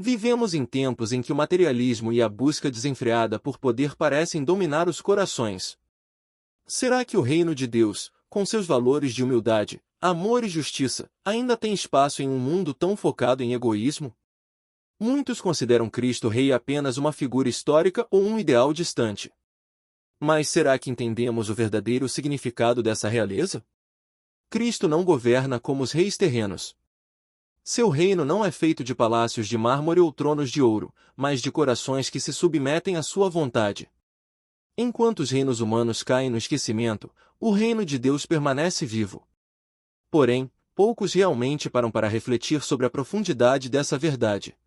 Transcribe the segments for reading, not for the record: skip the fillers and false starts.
Vivemos em tempos em que o materialismo e a busca desenfreada por poder parecem dominar os corações. Será que o reino de Deus, com seus valores de humildade, amor e justiça, ainda tem espaço em um mundo tão focado em egoísmo? Muitos consideram Cristo Rei apenas uma figura histórica ou um ideal distante. Mas será que entendemos o verdadeiro significado dessa realeza? Cristo não governa como os reis terrenos. Seu reino não é feito de palácios de mármore ou tronos de ouro, mas de corações que se submetem à sua vontade. Enquanto os reinos humanos caem no esquecimento, o reino de Deus permanece vivo. Porém, poucos realmente param para refletir sobre a profundidade dessa verdade.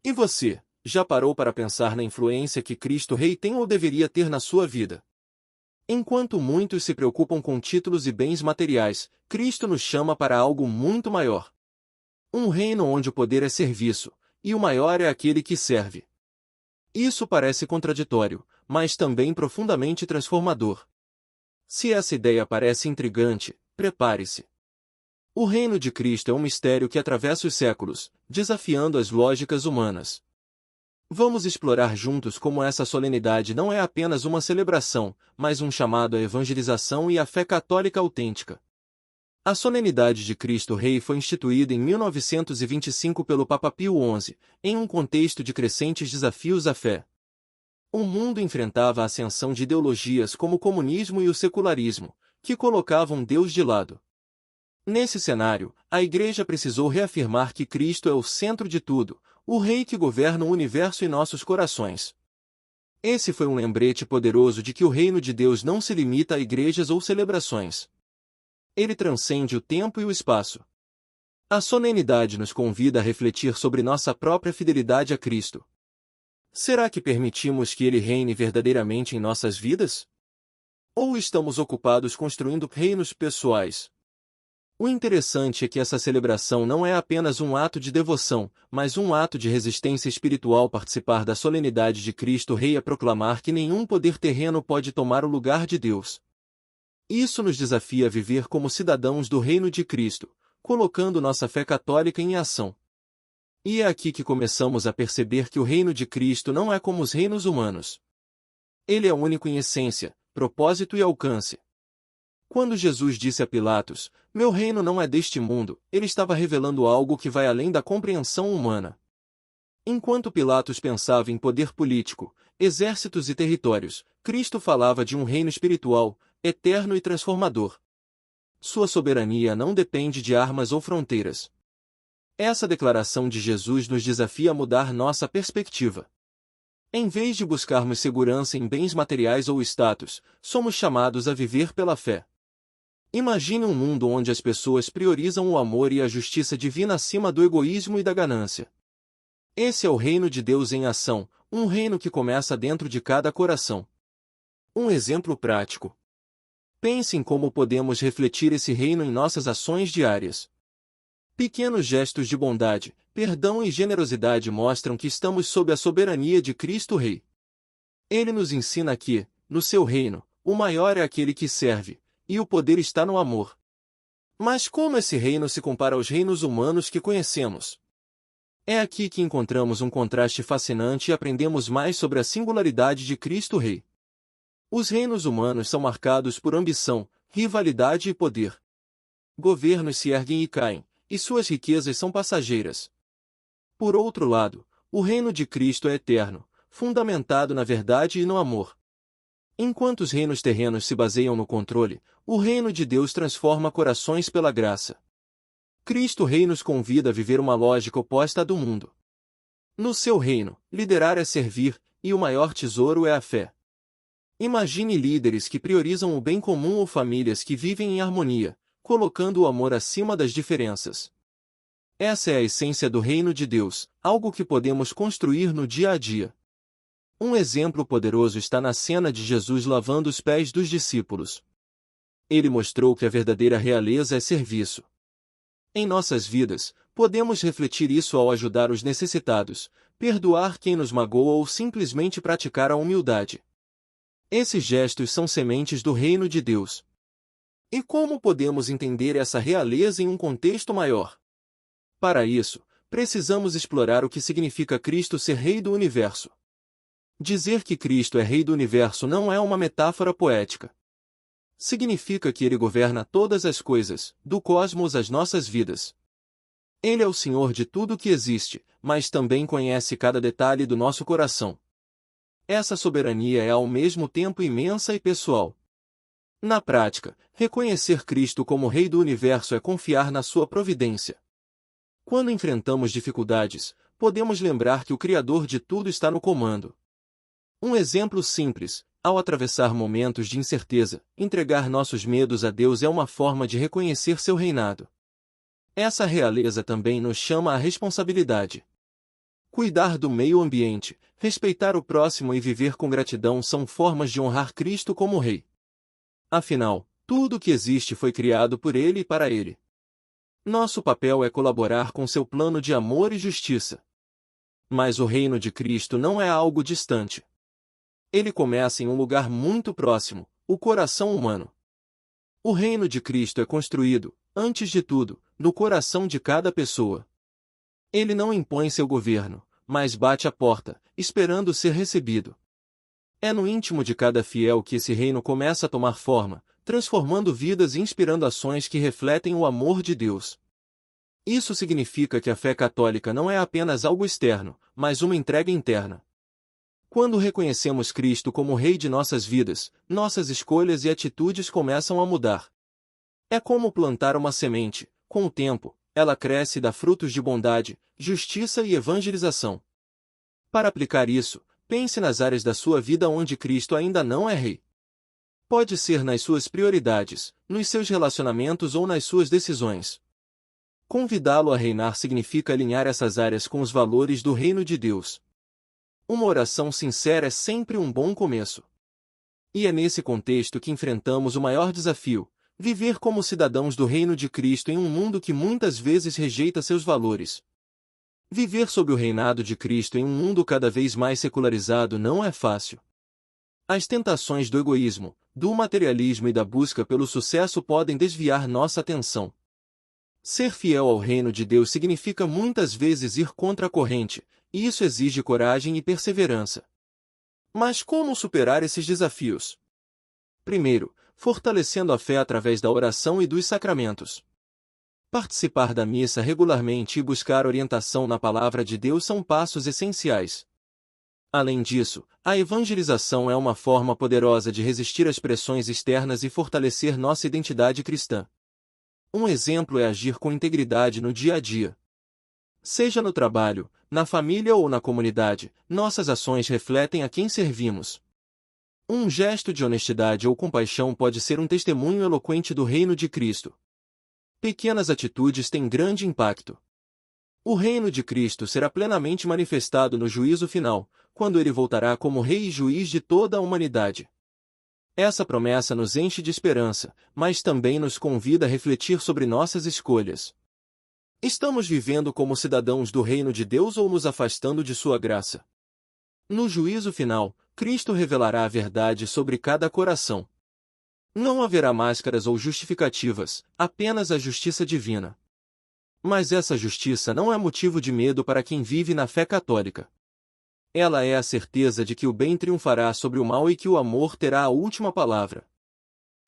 E você, já parou para pensar na influência que Cristo Rei tem ou deveria ter na sua vida? Enquanto muitos se preocupam com títulos e bens materiais, Cristo nos chama para algo muito maior. Um reino onde o poder é serviço, e o maior é aquele que serve. Isso parece contraditório, mas também profundamente transformador. Se essa ideia parece intrigante, prepare-se. O reino de Cristo é um mistério que atravessa os séculos, desafiando as lógicas humanas. Vamos explorar juntos como essa solenidade não é apenas uma celebração, mas um chamado à evangelização e à fé católica autêntica. A solenidade de Cristo Rei foi instituída em 1925 pelo Papa Pio XI, em um contexto de crescentes desafios à fé. O mundo enfrentava a ascensão de ideologias como o comunismo e o secularismo, que colocavam Deus de lado. Nesse cenário, a Igreja precisou reafirmar que Cristo é o centro de tudo, o Rei que governa o universo e nossos corações. Esse foi um lembrete poderoso de que o reino de Deus não se limita a igrejas ou celebrações. Ele transcende o tempo e o espaço. A solenidade nos convida a refletir sobre nossa própria fidelidade a Cristo. Será que permitimos que Ele reine verdadeiramente em nossas vidas? Ou estamos ocupados construindo reinos pessoais? O interessante é que essa celebração não é apenas um ato de devoção, mas um ato de resistência espiritual. Participar da solenidade de Cristo Rei é proclamar que nenhum poder terreno pode tomar o lugar de Deus. Isso nos desafia a viver como cidadãos do reino de Cristo, colocando nossa fé católica em ação. E é aqui que começamos a perceber que o reino de Cristo não é como os reinos humanos. Ele é único em essência, propósito e alcance. Quando Jesus disse a Pilatos, "Meu reino não é deste mundo", ele estava revelando algo que vai além da compreensão humana. Enquanto Pilatos pensava em poder político, exércitos e territórios, Cristo falava de um reino espiritual, eterno e transformador. Sua soberania não depende de armas ou fronteiras. Essa declaração de Jesus nos desafia a mudar nossa perspectiva. Em vez de buscarmos segurança em bens materiais ou status, somos chamados a viver pela fé. Imagine um mundo onde as pessoas priorizam o amor e a justiça divina acima do egoísmo e da ganância. Esse é o reino de Deus em ação, um reino que começa dentro de cada coração. Um exemplo prático. Pense em como podemos refletir esse reino em nossas ações diárias. Pequenos gestos de bondade, perdão e generosidade mostram que estamos sob a soberania de Cristo Rei. Ele nos ensina que, no seu reino, o maior é aquele que serve, e o poder está no amor. Mas como esse reino se compara aos reinos humanos que conhecemos? É aqui que encontramos um contraste fascinante e aprendemos mais sobre a singularidade de Cristo Rei. Os reinos humanos são marcados por ambição, rivalidade e poder. Governos se erguem e caem, e suas riquezas são passageiras. Por outro lado, o reino de Cristo é eterno, fundamentado na verdade e no amor. Enquanto os reinos terrenos se baseiam no controle, o reino de Deus transforma corações pela graça. Cristo Rei nos convida a viver uma lógica oposta à do mundo. No seu reino, liderar é servir, e o maior tesouro é a fé. Imagine líderes que priorizam o bem comum ou famílias que vivem em harmonia, colocando o amor acima das diferenças. Essa é a essência do reino de Deus, algo que podemos construir no dia a dia. Um exemplo poderoso está na cena de Jesus lavando os pés dos discípulos. Ele mostrou que a verdadeira realeza é serviço. Em nossas vidas, podemos refletir isso ao ajudar os necessitados, perdoar quem nos magoa ou simplesmente praticar a humildade. Esses gestos são sementes do reino de Deus. E como podemos entender essa realeza em um contexto maior? Para isso, precisamos explorar o que significa Cristo ser Rei do Universo. Dizer que Cristo é Rei do Universo não é uma metáfora poética. Significa que Ele governa todas as coisas, do cosmos às nossas vidas. Ele é o Senhor de tudo que existe, mas também conhece cada detalhe do nosso coração. Essa soberania é ao mesmo tempo imensa e pessoal. Na prática, reconhecer Cristo como Rei do Universo é confiar na sua providência. Quando enfrentamos dificuldades, podemos lembrar que o Criador de tudo está no comando. Um exemplo simples: ao atravessar momentos de incerteza, entregar nossos medos a Deus é uma forma de reconhecer seu reinado. Essa realeza também nos chama à responsabilidade. Cuidar do meio ambiente, respeitar o próximo e viver com gratidão são formas de honrar Cristo como Rei. Afinal, tudo o que existe foi criado por Ele e para Ele. Nosso papel é colaborar com seu plano de amor e justiça. Mas o reino de Cristo não é algo distante. Ele começa em um lugar muito próximo, o coração humano. O reino de Cristo é construído, antes de tudo, no coração de cada pessoa. Ele não impõe seu governo, mas bate à porta, esperando ser recebido. É no íntimo de cada fiel que esse reino começa a tomar forma, transformando vidas e inspirando ações que refletem o amor de Deus. Isso significa que a fé católica não é apenas algo externo, mas uma entrega interna. Quando reconhecemos Cristo como Rei de nossas vidas, nossas escolhas e atitudes começam a mudar. É como plantar uma semente. Com o tempo, ela cresce e dá frutos de bondade, justiça e evangelização. Para aplicar isso, pense nas áreas da sua vida onde Cristo ainda não é Rei. Pode ser nas suas prioridades, nos seus relacionamentos ou nas suas decisões. Convidá-lo a reinar significa alinhar essas áreas com os valores do reino de Deus. Uma oração sincera é sempre um bom começo. E é nesse contexto que enfrentamos o maior desafio: viver como cidadãos do reino de Cristo em um mundo que muitas vezes rejeita seus valores. Viver sob o reinado de Cristo em um mundo cada vez mais secularizado não é fácil. As tentações do egoísmo, do materialismo e da busca pelo sucesso podem desviar nossa atenção. Ser fiel ao reino de Deus significa muitas vezes ir contra a corrente, e isso exige coragem e perseverança. Mas como superar esses desafios? Primeiro, fortalecendo a fé através da oração e dos sacramentos. Participar da missa regularmente e buscar orientação na palavra de Deus são passos essenciais. Além disso, a evangelização é uma forma poderosa de resistir às pressões externas e fortalecer nossa identidade cristã. Um exemplo é agir com integridade no dia a dia. Seja no trabalho, na família ou na comunidade, nossas ações refletem a quem servimos. Um gesto de honestidade ou compaixão pode ser um testemunho eloquente do reino de Cristo. Pequenas atitudes têm grande impacto. O reino de Cristo será plenamente manifestado no juízo final, quando ele voltará como Rei e Juiz de toda a humanidade. Essa promessa nos enche de esperança, mas também nos convida a refletir sobre nossas escolhas. Estamos vivendo como cidadãos do reino de Deus ou nos afastando de sua graça? No juízo final, Cristo revelará a verdade sobre cada coração. Não haverá máscaras ou justificativas, apenas a justiça divina. Mas essa justiça não é motivo de medo para quem vive na fé católica. Ela é a certeza de que o bem triunfará sobre o mal e que o amor terá a última palavra.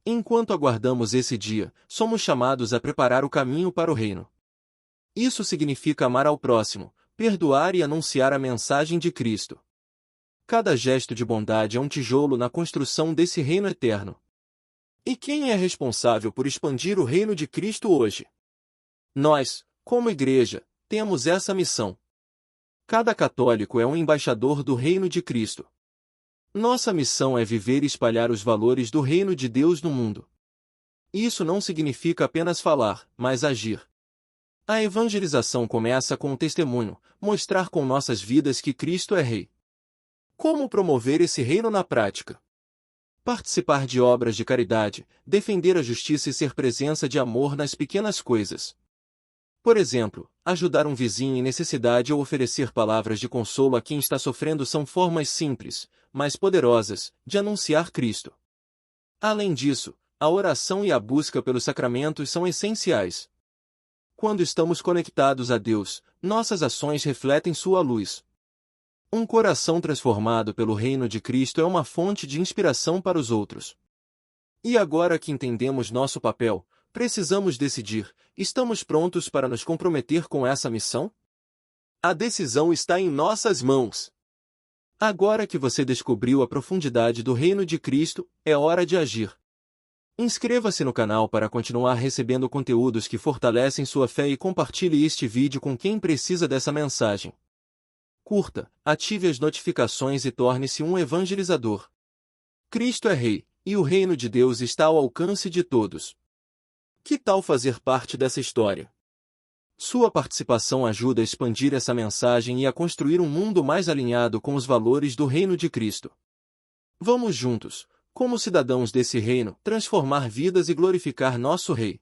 Enquanto aguardamos esse dia, somos chamados a preparar o caminho para o reino. Isso significa amar ao próximo, perdoar e anunciar a mensagem de Cristo. Cada gesto de bondade é um tijolo na construção desse reino eterno. E quem é responsável por expandir o reino de Cristo hoje? Nós, como igreja, temos essa missão. Cada católico é um embaixador do reino de Cristo. Nossa missão é viver e espalhar os valores do reino de Deus no mundo. Isso não significa apenas falar, mas agir. A evangelização começa com um testemunho, mostrar com nossas vidas que Cristo é Rei. Como promover esse reino na prática? Participar de obras de caridade, defender a justiça e ser presença de amor nas pequenas coisas. Por exemplo, ajudar um vizinho em necessidade ou oferecer palavras de consolo a quem está sofrendo são formas simples, mas poderosas, de anunciar Cristo. Além disso, a oração e a busca pelos sacramentos são essenciais. Quando estamos conectados a Deus, nossas ações refletem sua luz. Um coração transformado pelo reino de Cristo é uma fonte de inspiração para os outros. E agora que entendemos nosso papel, precisamos decidir: estamos prontos para nos comprometer com essa missão? A decisão está em nossas mãos. Agora que você descobriu a profundidade do reino de Cristo, é hora de agir. Inscreva-se no canal para continuar recebendo conteúdos que fortalecem sua fé e compartilhe este vídeo com quem precisa dessa mensagem. Curta, ative as notificações e torne-se um evangelizador. Cristo é Rei, e o reino de Deus está ao alcance de todos. Que tal fazer parte dessa história? Sua participação ajuda a expandir essa mensagem e a construir um mundo mais alinhado com os valores do reino de Cristo. Vamos juntos, como cidadãos desse reino, transformar vidas e glorificar nosso Rei.